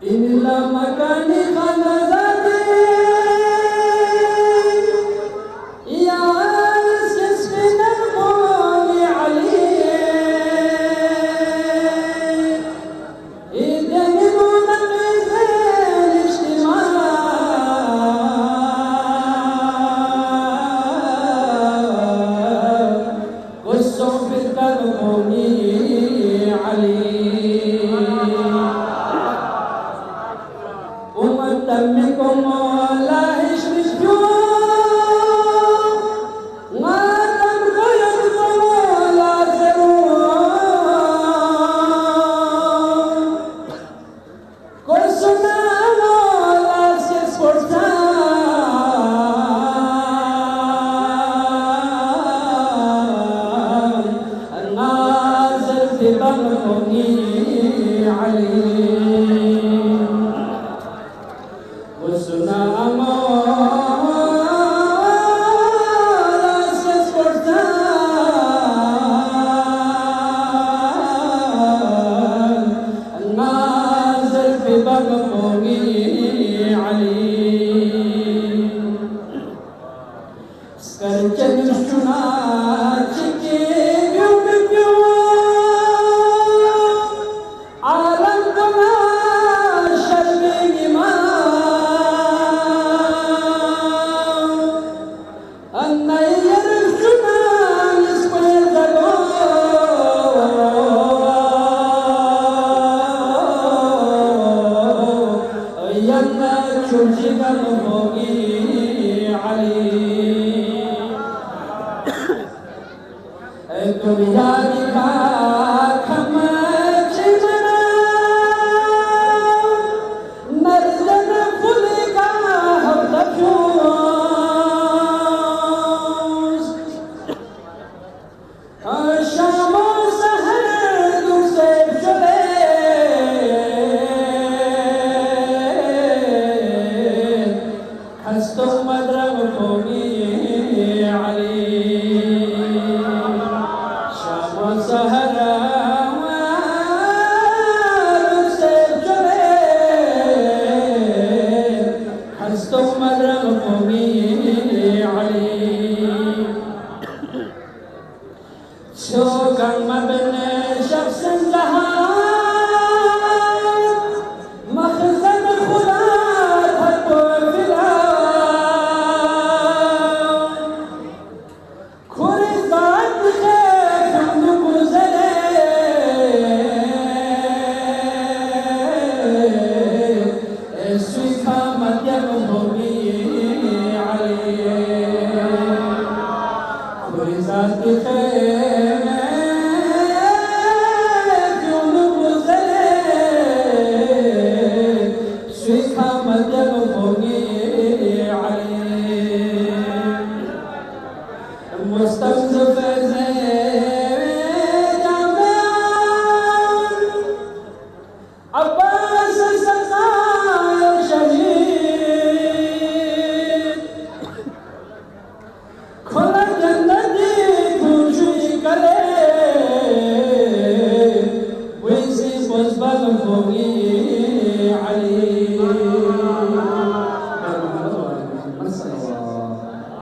إلا مكاني خنزاتي يا أسس من القول علي إذا نقول الميزان اجتماع والصوف التلقوني علي ومتمكم لا يشمش جوع ما تبقى يدخل ولا زروع كل سنة ولا سيسبرتان النازل في بلغني عليه وسنا amor se esforzan النازل في بلغني عليه سكرت نشنا چكي بيو بيو عالم دنا شرمي ما أن يرجنا نسم الدلو يلا تشوجي قلبه